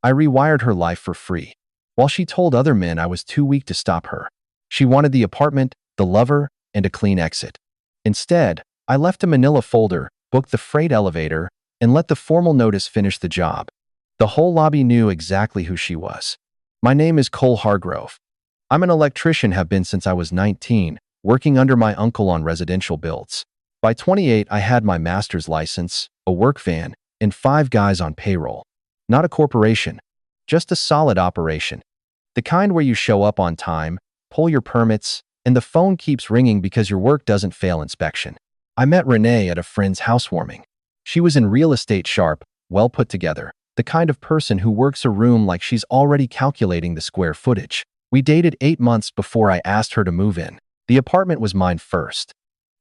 I rewired her life for free, while she told other men I was too weak to stop her. She wanted the apartment, the lover, and a clean exit. Instead, I left a manila folder, booked the freight elevator, and let the formal notice finish the job. The whole lobby knew exactly who she was. My name is Cole Hargrove. I'm an electrician, have been since I was 19, working under my uncle on residential builds. By 28, I had my master's license, a work van, and 5 guys on payroll. Not a corporation, just a solid operation. The kind where you show up on time, pull your permits, and the phone keeps ringing because your work doesn't fail inspection. I met Renee at a friend's housewarming. She was in real estate sharp, well put together, the kind of person who works a room like she's already calculating the square footage. We dated 8 months before I asked her to move in. The apartment was mine first.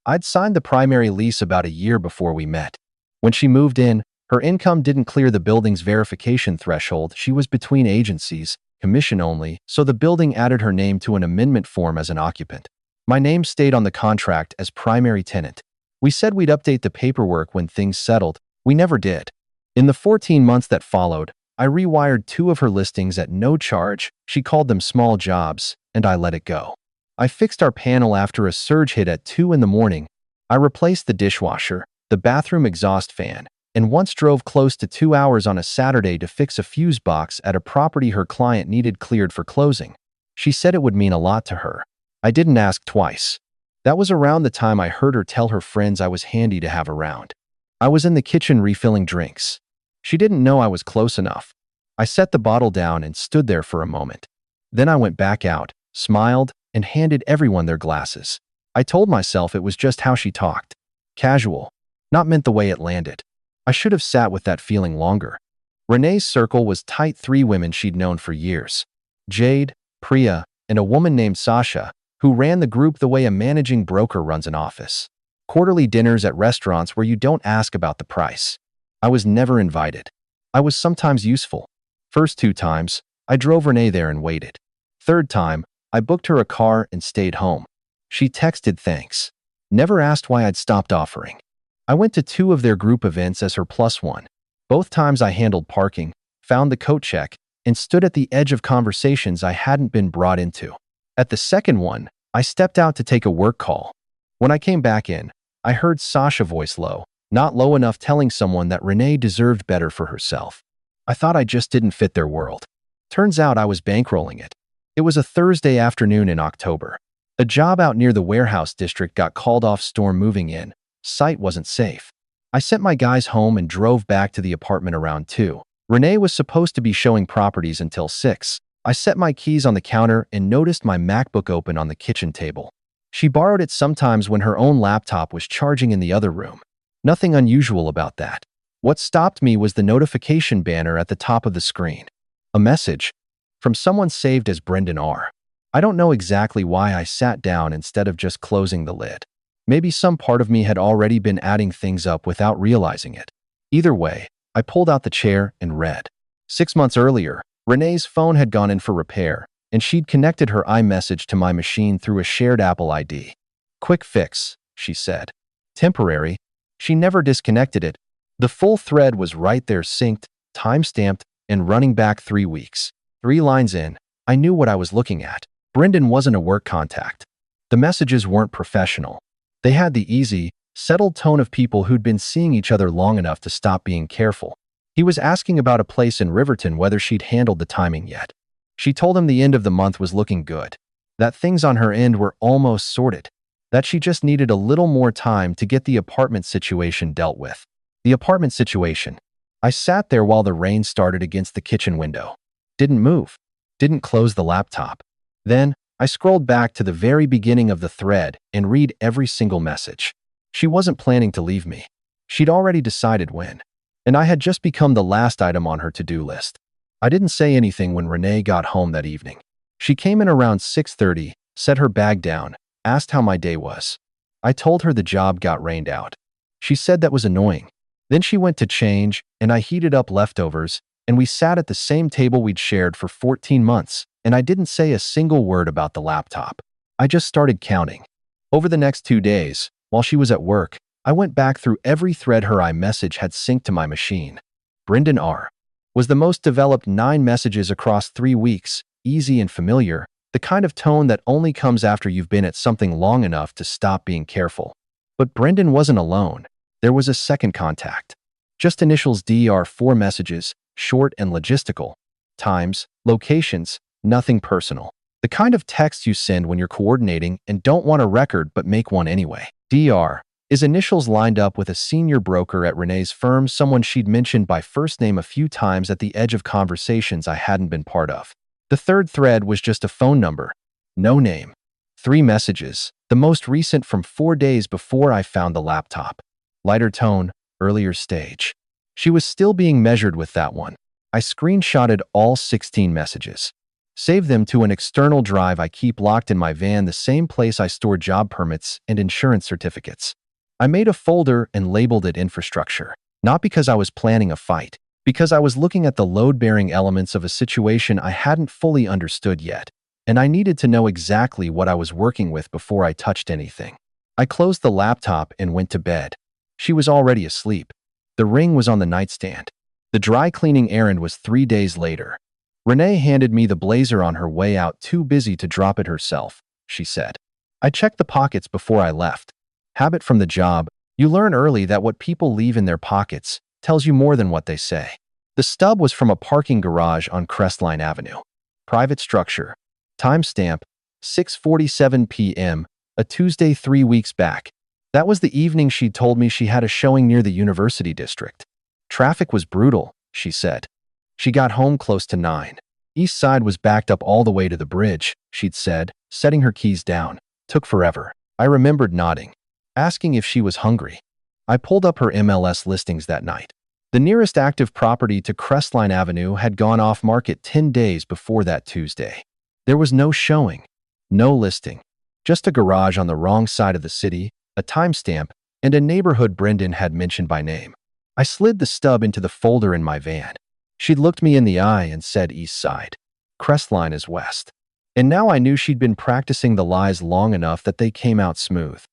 I'd signed the primary lease about a year before we met. When she moved in, her income didn't clear the building's verification threshold. She was between agencies, commission only, so the building added her name to an amendment form as an occupant. My name stayed on the contract as primary tenant. We said we'd update the paperwork when things settled. We never did. In the 14 months that followed, I rewired 2 of her listings at no charge. She called them small jobs, and I let it go. I fixed our panel after a surge hit at 2 in the morning. I replaced the dishwasher, the bathroom exhaust fan, and once drove close to 2 hours on a Saturday to fix a fuse box at a property her client needed cleared for closing. She said it would mean a lot to her. I didn't ask twice. That was around the time I heard her tell her friends I was handy to have around. I was in the kitchen refilling drinks. She didn't know I was close enough. I set the bottle down and stood there for a moment. Then I went back out, smiled, and handed everyone their glasses. I told myself it was just how she talked. Casual, not meant the way it landed. I should have sat with that feeling longer. Renee's circle was tight. 3 women she'd known for years. Jade, Priya, and a woman named Sasha, who ran the group the way a managing broker runs an office. Quarterly dinners at restaurants where you don't ask about the price. I was never invited. I was sometimes useful. First 2 times, I drove Renee there and waited. Third time, I booked her a car and stayed home. She texted thanks. Never asked why I'd stopped offering. I went to 2 of their group events as her +1. Both times I handled parking, found the coat check, and stood at the edge of conversations I hadn't been brought into. At the second one, I stepped out to take a work call. When I came back in, I heard Sasha's voice low, not low enough, telling someone that Renee deserved better for herself. I thought I just didn't fit their world. Turns out I was bankrolling it. It was a Thursday afternoon in October. A job out near the warehouse district got called off. Storm moving in. Site wasn't safe. I sent my guys home and drove back to the apartment around 2. Renee was supposed to be showing properties until 6. I set my keys on the counter and noticed my MacBook open on the kitchen table. She borrowed it sometimes when her own laptop was charging in the other room. Nothing unusual about that. What stopped me was the notification banner at the top of the screen. A message from someone saved as Brendan R. I don't know exactly why I sat down instead of just closing the lid. Maybe some part of me had already been adding things up without realizing it. Either way, I pulled out the chair and read. 6 months earlier, Renee's phone had gone in for repair, and she'd connected her iMessage to my machine through a shared Apple ID. Quick fix, she said. Temporary. She never disconnected it. The full thread was right there, synced, time-stamped, and running back 3 weeks. 3 lines in, I knew what I was looking at. Brendan wasn't a work contact. The messages weren't professional. They had the easy, settled tone of people who'd been seeing each other long enough to stop being careful. He was asking about a place in Riverton, whether she'd handled the timing yet. She told him the end of the month was looking good, that things on her end were almost sorted, that she just needed a little more time to get the apartment situation dealt with. The apartment situation. I sat there while the rain started against the kitchen window. Didn't move. Didn't close the laptop. Then, I scrolled back to the very beginning of the thread and read every single message. She wasn't planning to leave me. She'd already decided when. And I had just become the last item on her to-do list. I didn't say anything when Renee got home that evening. She came in around 6:30, set her bag down, asked how my day was. I told her the job got rained out. She said that was annoying. Then she went to change, and I heated up leftovers, and we sat at the same table we'd shared for 14 months, and I didn't say a single word about the laptop. I just started counting. Over the next 2 days, while she was at work, I went back through every thread her iMessage had synced to my machine. Brendan R. was the most developed 9 messages across 3 weeks, easy and familiar, the kind of tone that only comes after you've been at something long enough to stop being careful. But Brendan wasn't alone. There was a second contact. Just initials DR, 4 messages, short and logistical. Times, locations, nothing personal. The kind of text you send when you're coordinating and don't want a record but make one anyway. DR is initials lined up with a senior broker at Renee's firm, someone she'd mentioned by first name a few times at the edge of conversations I hadn't been part of. The third thread was just a phone number. No name. 3 messages, the most recent from 4 days before I found the laptop. Lighter tone, earlier stage. She was still being measured with that one. I screenshotted all 16 messages. Saved them to an external drive I keep locked in my van, the same place I store job permits and insurance certificates. I made a folder and labeled it infrastructure. Not because I was planning a fight, because I was looking at the load-bearing elements of a situation I hadn't fully understood yet, and I needed to know exactly what I was working with before I touched anything. I closed the laptop and went to bed. She was already asleep. The ring was on the nightstand. The dry cleaning errand was 3 days later. Renee handed me the blazer on her way out, too busy to drop it herself, she said. I checked the pockets before I left. Habit from the job, you learn early that what people leave in their pockets tells you more than what they say. The stub was from a parking garage on Crestline Avenue. Private structure. Timestamp, 6:47 p.m., a Tuesday 3 weeks back. That was the evening she'd told me she had a showing near the University District. Traffic was brutal, she said. She got home close to 9. East Side was backed up all the way to the bridge, she'd said, setting her keys down. Took forever. I remembered nodding, asking if she was hungry. I pulled up her MLS listings that night. The nearest active property to Crestline Avenue had gone off market 10 days before that Tuesday. There was no showing, no listing, just a garage on the wrong side of the city, a timestamp, and a neighborhood Brendan had mentioned by name. I slid the stub into the folder in my van. She'd looked me in the eye and said East Side. Crestline is west. And now I knew she'd been practicing the lies long enough that they came out smooth.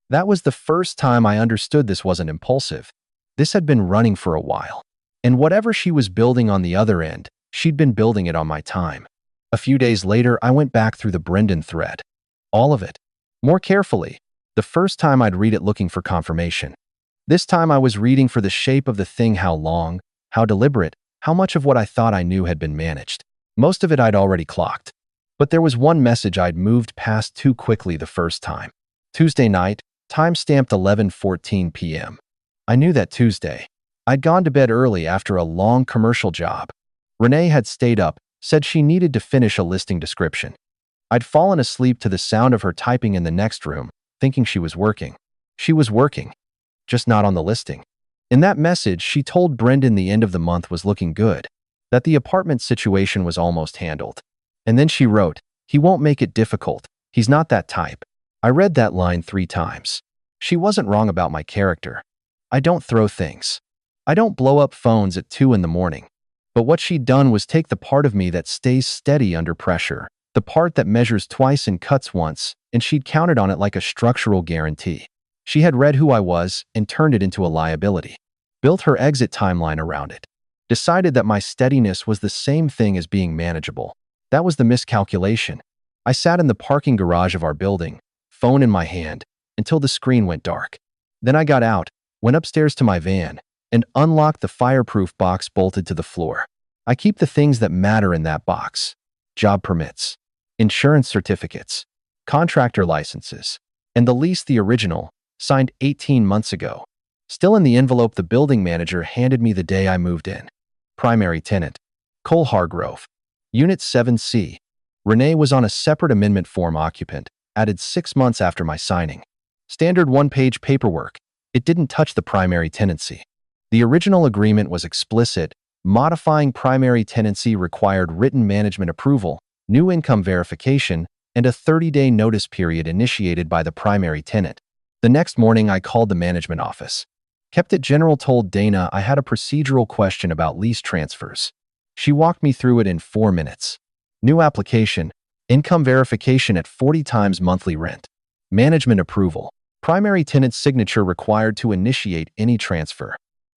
That was the first time I understood this wasn't impulsive. This had been running for a while. And whatever she was building on the other end, she'd been building it on my time. A few days later, I went back through the Brendan thread. All of it. More carefully. The first time I'd read it looking for confirmation. This time I was reading for the shape of the thing, how long, how deliberate, how much of what I thought I knew had been managed. Most of it I'd already clocked. But there was one message I'd moved past too quickly the first time. Tuesday night, timestamped 11:14 p.m. I knew that Tuesday. I'd gone to bed early after a long commercial job. Renee had stayed up, said she needed to finish a listing description. I'd fallen asleep to the sound of her typing in the next room, thinking she was working. She was working, just not on the listing. In that message, she told Brendan the end of the month was looking good, that the apartment situation was almost handled. And then she wrote, "He won't make it difficult. He's not that type." I read that line 3 times. She wasn't wrong about my character. I don't throw things. I don't blow up phones at 2 in the morning. But what she'd done was take the part of me that stays steady under pressure, the part that measures twice and cuts once, and she'd counted on it like a structural guarantee. She had read who I was and turned it into a liability. Built her exit timeline around it. Decided that my steadiness was the same thing as being manageable. That was the miscalculation. I sat in the parking garage of our building, phone in my hand, until the screen went dark. Then I got out, went upstairs to my van, and unlocked the fireproof box bolted to the floor. I keep the things that matter in that box. Job permits, insurance certificates, contractor licenses, and the lease, the original, signed 18 months ago. Still in the envelope the building manager handed me the day I moved in. Primary tenant, Cole Hargrove. Unit 7C. Renee was on a separate amendment form, occupant, added 6 months after my signing. Standard 1-page paperwork. It didn't touch the primary tenancy. The original agreement was explicit. Modifying primary tenancy required written management approval, new income verification, and a 30-day notice period initiated by the primary tenant. The next morning, I called the management office. Kept it general, told Dana I had a procedural question about lease transfers. She walked me through it in 4 minutes. New application, income verification at 40 times monthly rent. Management approval, primary tenant's signature required to initiate any transfer.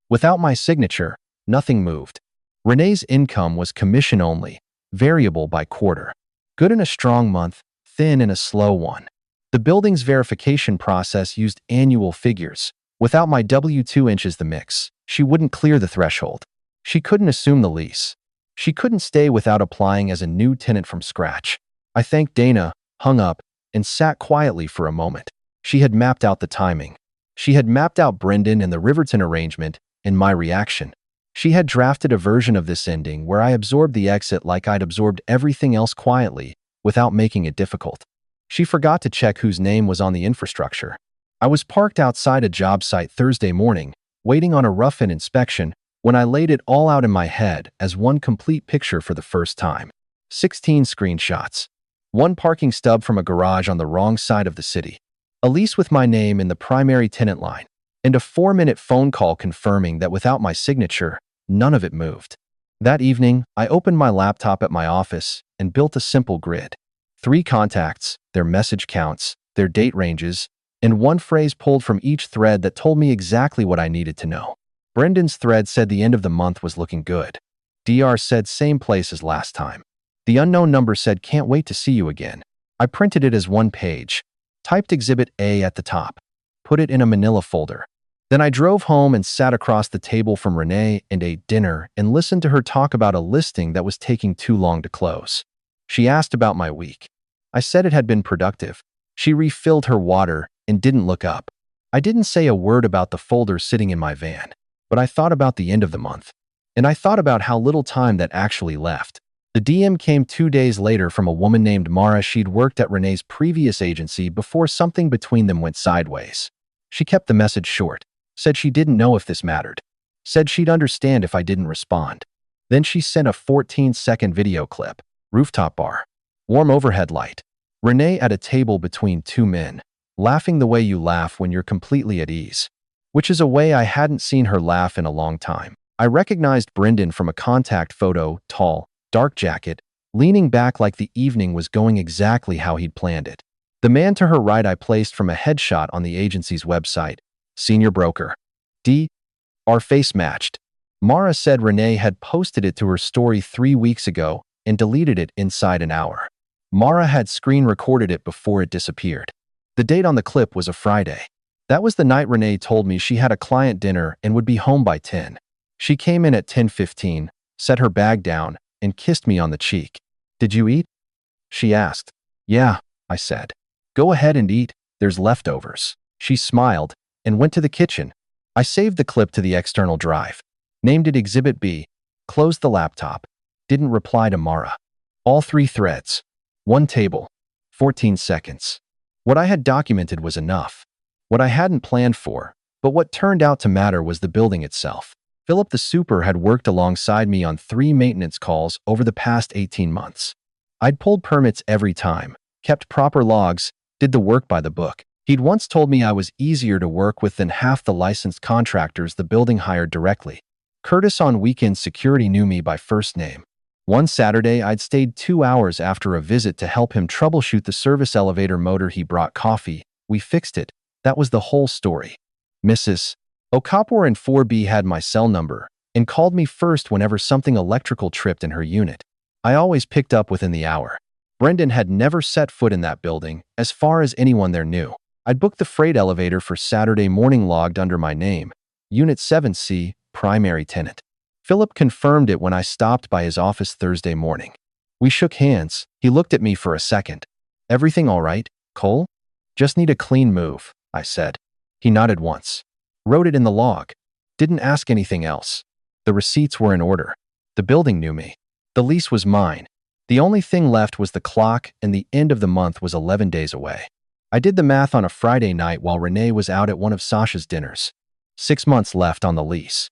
Without my signature, nothing moved. Renee's income was commission only, variable by quarter. Good in a strong month, thin in a slow one. The building's verification process used annual figures. Without my W-2 inches the mix, she wouldn't clear the threshold. She couldn't assume the lease. She couldn't stay without applying as a new tenant from scratch. I thanked Dana, hung up, and sat quietly for a moment. She had mapped out the timing. She had mapped out Brendan and the Riverton arrangement and my reaction. She had drafted a version of this ending where I absorbed the exit like I'd absorbed everything else quietly, without making it difficult. She forgot to check whose name was on the infrastructure. I was parked outside a job site Thursday morning, waiting on a rough-in inspection, when I laid it all out in my head as one complete picture for the first time. 16 screenshots. One parking stub from a garage on the wrong side of the city. A lease with my name in the primary tenant line. And a 4-minute phone call confirming that without my signature, none of it moved. That evening, I opened my laptop at my office and built a simple grid. 3 contacts, their message counts, their date ranges, and one phrase pulled from each thread that told me exactly what I needed to know. Brendan's thread said the end of the month was looking good. DR said same place as last time. The unknown number said can't wait to see you again. I printed it as one page, typed Exhibit A at the top, put it in a Manila folder. Then I drove home and sat across the table from Renee and ate dinner and listened to her talk about a listing that was taking too long to close. She asked about my week. I said it had been productive. She refilled her water and didn't look up. I didn't say a word about the folder sitting in my van, but I thought about the end of the month. And I thought about how little time that actually left. The DM came 2 days later from a woman named Mara. She'd worked at Renee's previous agency before something between them went sideways. She kept the message short, said she didn't know if this mattered, said she'd understand if I didn't respond. Then she sent a 14-second video clip. Rooftop bar. Warm overhead light. Renee at a table between 2 men, laughing the way you laugh when you're completely at ease. Which is a way I hadn't seen her laugh in a long time. I recognized Brendan from a contact photo, tall, dark jacket, leaning back like the evening was going exactly how he'd planned it. The man to her right I placed from a headshot on the agency's website. Senior broker. D. Our face matched. Mara said Renee had posted it to her story 3 weeks ago and deleted it inside an hour. Mara had screen recorded it before it disappeared. The date on the clip was a Friday. That was the night Renee told me she had a client dinner and would be home by 10. She came in at 10:15, set her bag down, and kissed me on the cheek. Did you eat? She asked. Yeah, I said. Go ahead and eat, there's leftovers. She smiled and went to the kitchen. I saved the clip to the external drive, named it Exhibit B, closed the laptop, didn't reply to Mara. All 3 threads. 1 table. 14 seconds. What I had documented was enough. What I hadn't planned for, but what turned out to matter was the building itself. Philip the Super had worked alongside me on 3 maintenance calls over the past 18 months. I'd pulled permits every time, kept proper logs, did the work by the book. He'd once told me I was easier to work with than half the licensed contractors the building hired directly. Curtis on weekend security knew me by first name. One Saturday, I'd stayed 2 hours after a visit to help him troubleshoot the service elevator motor. He brought coffee. We fixed it. That was the whole story. Mrs. Okafor in 4B had my cell number and called me first whenever something electrical tripped in her unit. I always picked up within the hour. Brendan had never set foot in that building, as far as anyone there knew. I'd booked the freight elevator for Saturday morning, logged under my name, Unit 7C, primary tenant. Philip confirmed it when I stopped by his office Thursday morning. We shook hands. He looked at me for a second. Everything all right, Cole? Just need a clean move, I said. He nodded once. Wrote it in the log. Didn't ask anything else. The receipts were in order. The building knew me. The lease was mine. The only thing left was the clock, and the end of the month was 11 days away. I did the math on a Friday night while Renee was out at one of Sasha's dinners. 6 months left on the lease.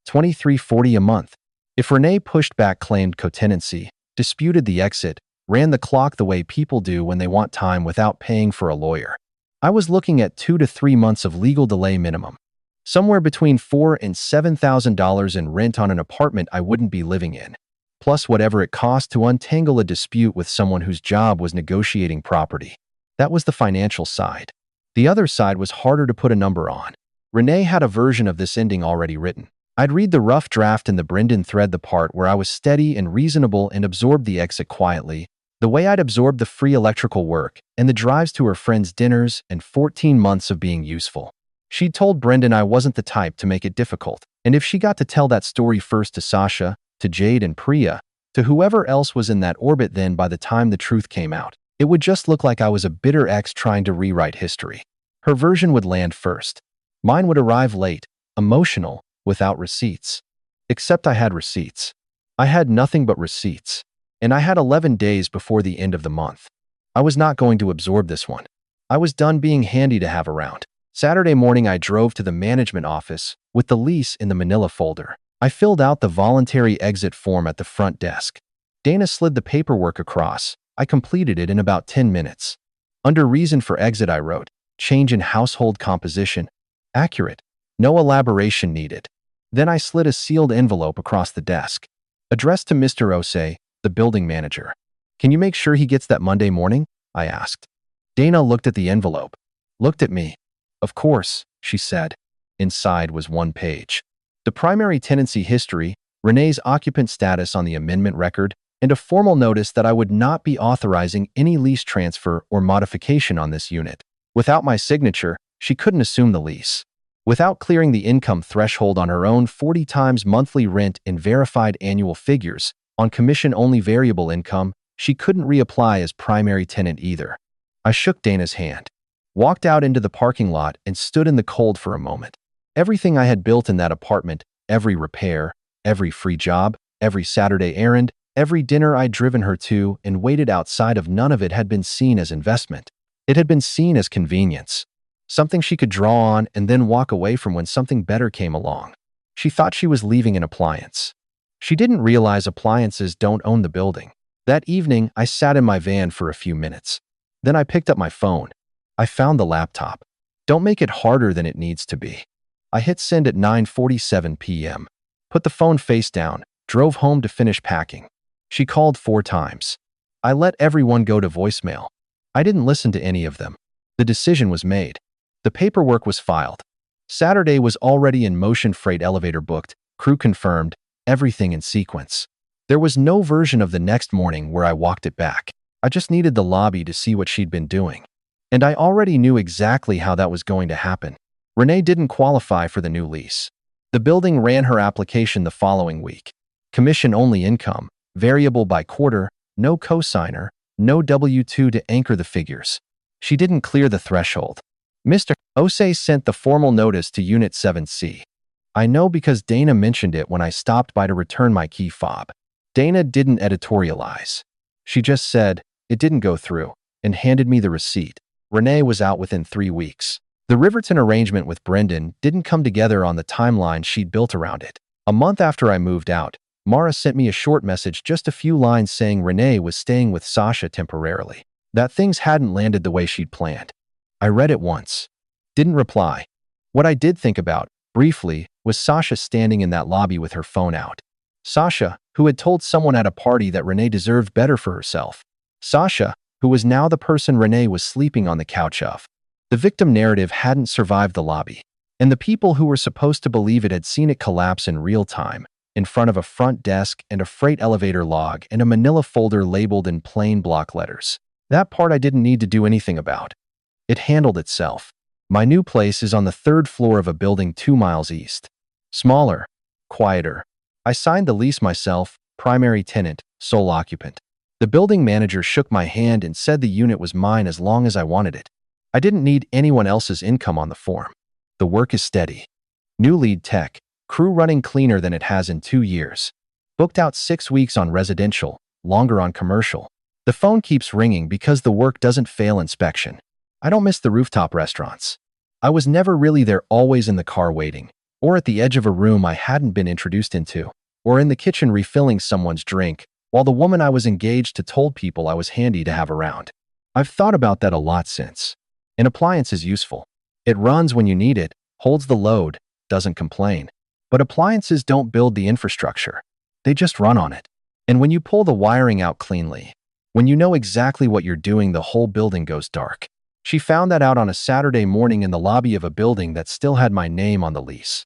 $23.40 a month. If Renee pushed back, claimed co-tenancy, disputed the exit, ran the clock the way people do when they want time without paying for a lawyer, I was looking at 2 to 3 months of legal delay minimum. Somewhere between $4,000 and $7,000 in rent on an apartment I wouldn't be living in, plus whatever it cost to untangle a dispute with someone whose job was negotiating property. That was the financial side. The other side was harder to put a number on. Renee had a version of this ending already written. I'd read the rough draft in the Brendan thread, the part where I was steady and reasonable, and absorb the exit quietly, the way I'd absorbed the free electrical work and the drives to her friends' dinners and 14 months of being useful. She'd told Brendan I wasn't the type to make it difficult, and if she got to tell that story first to Sasha, to Jade and Priya, to whoever else was in that orbit, then by the time the truth came out, it would just look like I was a bitter ex trying to rewrite history. Her version would land first. Mine would arrive late, emotional, without receipts. Except I had receipts. I had nothing but receipts. And I had 11 days before the end of the month. I was not going to absorb this one. I was done being handy to have around. Saturday morning, I drove to the management office with the lease in the Manila folder. I filled out the voluntary exit form at the front desk. Dana slid the paperwork across. I completed it in about 10 minutes. Under reason for exit, I wrote, change in household composition. Accurate. No elaboration needed. Then I slid a sealed envelope across the desk. Addressed to Mr. Osei, the building manager. Can you make sure he gets that Monday morning? I asked. Dana looked at the envelope. Looked at me. Of course, she said. Inside was one page. The primary tenancy history, Renee's occupant status on the amendment record, and a formal notice that I would not be authorizing any lease transfer or modification on this unit. Without my signature, she couldn't assume the lease. Without clearing the income threshold on her own 40 times monthly rent in verified annual figures, on commission-only variable income, she couldn't reapply as primary tenant either. I shook Dana's hand, walked out into the parking lot, and stood in the cold for a moment. Everything I had built in that apartment, every repair, every free job, every Saturday errand, every dinner I'd driven her to and waited outside of, none of it had been seen as investment. It had been seen as convenience. Something she could draw on and then walk away from when something better came along. She thought she was leaving an appliance. She didn't realize appliances don't own the building. That evening, I sat in my van for a few minutes. Then I picked up my phone. I found the laptop. Don't make it harder than it needs to be. I hit send at 9:47 p.m. Put the phone face down, drove home to finish packing. She called 4 times. I let everyone go to voicemail. I didn't listen to any of them. The decision was made. The paperwork was filed. Saturday was already in motion, freight elevator booked, crew confirmed, everything in sequence. There was no version of the next morning where I walked it back. I just needed the lobby to see what she'd been doing. And I already knew exactly how that was going to happen. Renee didn't qualify for the new lease. The building ran her application the following week. Commission-only income, variable by quarter, no cosigner, no W-2 to anchor the figures. She didn't clear the threshold. Mr. Osei sent the formal notice to Unit 7C. I know because Dana mentioned it when I stopped by to return my key fob. Dana didn't editorialize. She just said, it didn't go through, and handed me the receipt. Renee was out within 3 weeks. The Riverton arrangement with Brendan didn't come together on the timeline she'd built around it. A month after I moved out, Mara sent me a short message, just a few lines saying Renee was staying with Sasha temporarily, that things hadn't landed the way she'd planned. I read it once. Didn't reply. What I did think about, briefly, was Sasha standing in that lobby with her phone out. Sasha, who had told someone at a party that Renee deserved better for herself. Sasha, who was now the person Renee was sleeping on the couch of. The victim narrative hadn't survived the lobby, and the people who were supposed to believe it had seen it collapse in real time, in front of a front desk and a freight elevator log and a manila folder labeled in plain block letters. That part I didn't need to do anything about. It handled itself. My new place is on the 3rd floor of a building 2 miles east. Smaller, quieter. I signed the lease myself, primary tenant, sole occupant. The building manager shook my hand and said the unit was mine as long as I wanted it. I didn't need anyone else's income on the form. The work is steady. New lead tech, crew running cleaner than it has in 2 years. Booked out 6 weeks on residential, longer on commercial. The phone keeps ringing because the work doesn't fail inspection. I don't miss the rooftop restaurants. I was never really there, always in the car waiting, or at the edge of a room I hadn't been introduced into, or in the kitchen refilling someone's drink, while the woman I was engaged to told people I was handy to have around. I've thought about that a lot since. An appliance is useful. It runs when you need it, holds the load, doesn't complain. But appliances don't build the infrastructure. They just run on it. And when you pull the wiring out cleanly, when you know exactly what you're doing, the whole building goes dark. She found that out on a Saturday morning in the lobby of a building that still had my name on the lease.